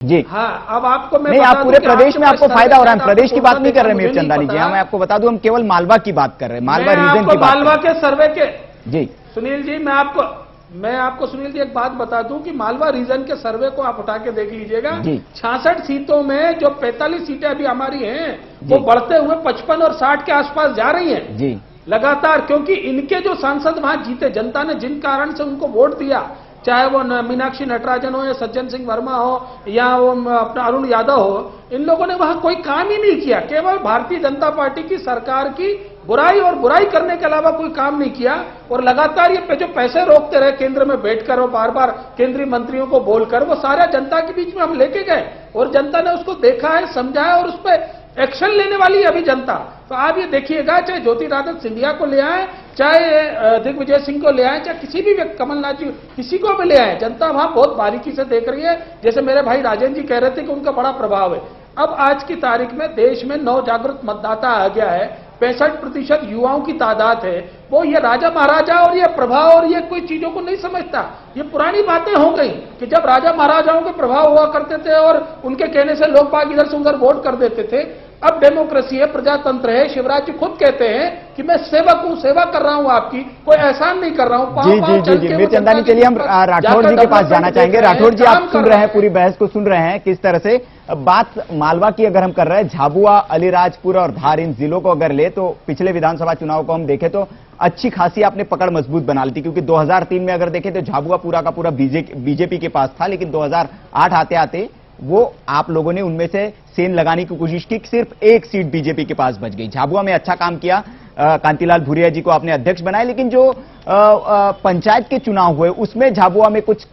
जी हाँ, अब आपको मैं नहीं, आप बता पूरे दूं कि प्रदेश में आपको फायदा हो रहा है। प्रदेश की बात नहीं कर रहे मुझे मीरचंदानी जी, पता। मैं आपको बता दूं, हम केवल मालवा की बात कर रहे हैं, मालवा मैं रीजन आपको की बात मालवा कर रहे के सर्वे के हैं। जी सुनील जी, मैं आपको सुनील जी एक बात बता दूं कि मालवा रीजन के सर्वे को आप उठा के देख लीजिएगा। जी 66 सीटों में जो 45 सीटें अभी हमारी हैं वो जी बढ़ते हुए 55 और 60 के आसपास जा रही हैं जी लगातार, क्योंकि इनके जो सांसद वहां जीते, जनता ने जिन कारण से उनको वोट दिया, चाहे वो मीनाक्षी नटराजन हो या सज्जन सिंह वर्मा हो या वो अपना अरुण यादव हो, इन लोगों ने वहां कोई काम ही नहीं किया। केवल भारतीय जनता पार्टी की सरकार की बुराई और बुराई करने के अलावा कोई काम नहीं किया। और लगातार ये जो पैसे रोकते रहे केंद्र में बैठकर और बार बार केंद्रीय मंत्रियों को बोलकर, वो सारा जनता के बीच में हम लेके गए और जनता ने उसको देखा है, समझा है और उस पर एक्शन लेने वाली है अभी जनता। तो आप ये देखिएगा, चाहे ज्योतिरादित्य सिंधिया को ले आए, चाहे दिग्विजय सिंह को ले आए, चाहे किसी भी व्यक्ति, कमलनाथ जी, किसी को भी ले आए, जनता वहां बहुत बारीकी से देख रही है। जैसे मेरे भाई राजेंद्र जी कह रहे थे कि उनका बड़ा प्रभाव है। अब आज की तारीख में देश में नवजागृत मतदाता आ गया है, 65% युवाओं की तादाद है। वो ये राजा महाराजा और ये प्रभाव और ये कोई चीजों को नहीं समझता। ये पुरानी बातें हो गई कि जब राजा महाराजाओं के प्रभाव हुआ करते थे और उनके कहने से लोग बाग इधर से उधर वोट कर देते थे। अब डेमोक्रेसी है, प्रजातंत्र है। शिवराज जी खुद कहते हैं कि मैं सेवक हूं, सेवा कर रहा हूं आपकी, कोई एहसान नहीं कर रहा हूं। जी जी जी जी मीरचंदानी, चलिए हम राठौड़ जी के पास जाना चाहेंगे। राठौड़ जी, आप सुन रहे हैं, पूरी बहस को सुन रहे हैं, किस तरह से बात मालवा की अगर हम कर रहे हैं, झाबुआ, अलीराजपुर और धार, इन जिलों को अगर ले तो पिछले विधानसभा चुनाव को हम देखें तो अच्छी खासी आपने पकड़ मजबूत बना ली थी, क्योंकि 2003 में अगर देखें तो झाबुआ पूरा का पूरा बीजेपी के पास था, लेकिन 2008 आते आते वो आप लोगों ने उनमें से सेन लगाने की कोशिश की, सिर्फ एक सीट बीजेपी के पास बच गई। झाबुआ में अच्छा काम किया, कांतिलाल भूरिया जी को आपने अध्यक्ष बनाया, लेकिन जो पंचायत के चुनाव हुए उसमें झाबुआ में कुछ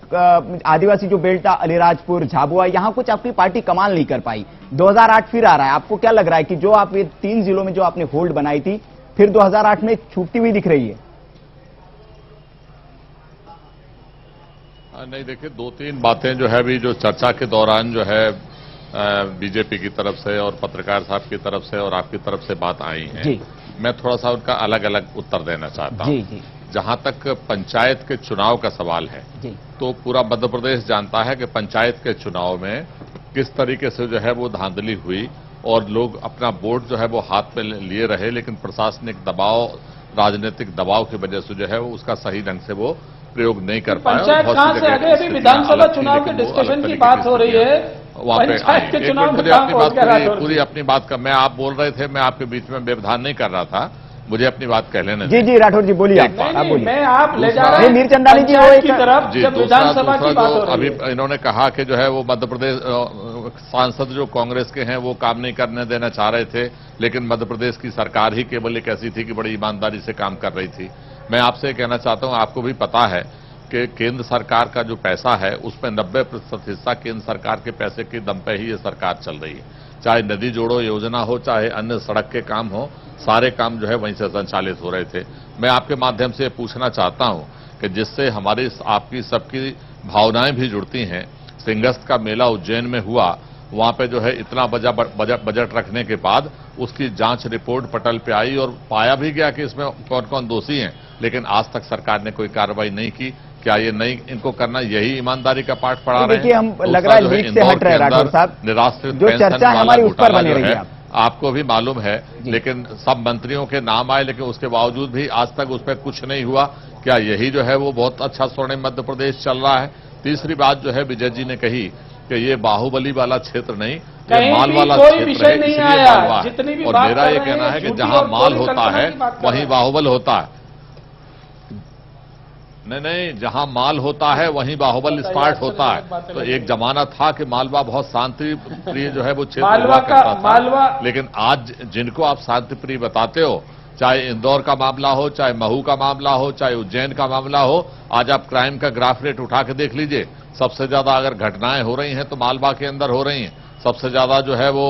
आदिवासी जो बेल्ट था, अलीराजपुर, झाबुआ, यहां कुछ आपकी पार्टी कमाल नहीं कर पाई। 2008 फिर आ रहा है, आपको क्या लग रहा है कि जो आप ये 3 जिलों में जो आपने होल्ड बनाई थी, फिर 2008 में छूटती हुई दिख रही है? नहीं, देखिए, 2-3 बातें जो है अभी जो चर्चा के दौरान जो है बीजेपी की तरफ से और पत्रकार साहब की तरफ से और आपकी तरफ से बात आई है, जी। मैं थोड़ा सा उनका अलग अलग उत्तर देना चाहता हूं। जी जी जहां तक पंचायत के चुनाव का सवाल है, जी तो पूरा मध्य प्रदेश जानता है कि पंचायत के चुनाव में किस तरीके से जो है वो धांधली हुई और लोग अपना वोट जो है वो हाथ में लिए रहे, लेकिन प्रशासनिक दबाव, राजनीतिक दबाव की वजह से जो है वो उसका सही ढंग से वो प्रयोग नहीं कर पाया। पंचायत कहां से आगे? अभी विधानसभा चुनाव के डिस्कशन की बात हो रही है, वहां पे पंचायत के चुनाव में पूरी अपनी बात का, मैं आप बोल रहे थे, मैं आपके बीच में व्यवधान नहीं कर रहा था, मुझे अपनी बात कह लेने जी जी राठौर जी बोलिए, आप बोलिए। मैं आप ले जा रहे हैं मीरचंदानी जी वो की तरफ, जब विधानसभा की बात हो अभी रही है। इन्होंने कहा कि जो है वो मध्य प्रदेश सांसद जो कांग्रेस के हैं वो काम नहीं करने देना चाह रहे थे, लेकिन मध्य प्रदेश की सरकार ही केवल एक ऐसी थी कि बड़ी ईमानदारी से काम कर रही थी। मैं आपसे कहना चाहता हूं, आपको भी पता है कि केंद्र सरकार का जो पैसा है उसमें 90% हिस्सा केंद्र सरकार के पैसे के दम पे ही ये सरकार चल रही है। चाहे नदी जोड़ो योजना हो, चाहे अन्य सड़क के काम हो, सारे काम जो है वहीं से संचालित हो रहे थे। मैं आपके माध्यम से पूछना चाहता हूं कि जिससे हमारी आपकी सबकी भावनाएं भी जुड़ती हैं, सिंहस्थ का मेला उज्जैन में हुआ, वहां पे जो है इतना बजट रखने के बाद उसकी जांच रिपोर्ट पटल पे आई और पाया भी गया कि इसमें कौन कौन दोषी हैं, लेकिन आज तक सरकार ने कोई कार्रवाई नहीं की। क्या ये नहीं इनको करना, यही ईमानदारी का पाठ पढ़ा रहे हैं? देखिए, हम लग रहा है लीक से हट रहे हैं राठौर साहब, निराश्रित जो चर्चा हमारी उस पर बनी रही है, आपको भी मालूम है, लेकिन सब मंत्रियों के नाम आए, लेकिन उसके बावजूद भी आज तक उस पर कुछ नहीं हुआ। क्या यही जो है वो बहुत अच्छा स्वर्णिम मध्य प्रदेश चल रहा है? तीसरी बात जो है विजय जी ने कही कि ये बाहुबली वाला क्षेत्र नहीं, ये माल वाला क्षेत्र है, इसलिए मालवा है। और मेरा ये कहना है कि जहां माल होता है वहीं बाहुबल होता है। नहीं, जहां माल होता है वहीं बाहुबल स्पार्ट होता है। तो एक जमाना था कि मालवा बहुत शांति प्रिय जो है वो क्षेत्र हुआ करता था, लेकिन आज जिनको आप शांति प्रिय बताते हो, चाहे इंदौर का मामला हो, चाहे महू का मामला हो, चाहे उज्जैन का मामला हो, आज आप क्राइम का ग्राफ रेट उठा के देख लीजिए। सबसे ज्यादा अगर घटनाएं हो रही हैं तो मालवा के अंदर हो रही हैं। सबसे ज्यादा जो है वो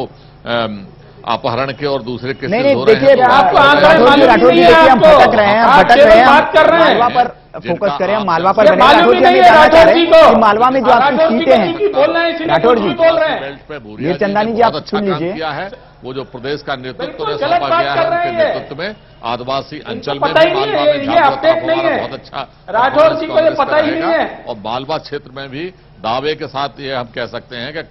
अपहरण के और दूसरे केसेस हो रहे हैं। देखिए, राठौर जी देखिए, हम भटक रहे हैं, बात कर रहे हैं, मालवा पर फोकस करें, हम मालवा पर बने। राठौर जी हमें जानना चाह रहे हैं कि मालवा में जो आपकी सीटें हैं, राठौर जी, मीरचंदानी जी आप सुन लीजिए, किया है वो जो प्रदेश का नेतृत्व ने सौंपा गया है, उनके नेतृत्व में आदिवासी अंचल में भी मालवा में बहुत अच्छा राठौर जी को ये पता ही नहीं है। और मालवा क्षेत्र में भी दावे के साथ ये हम कह सकते हैं कि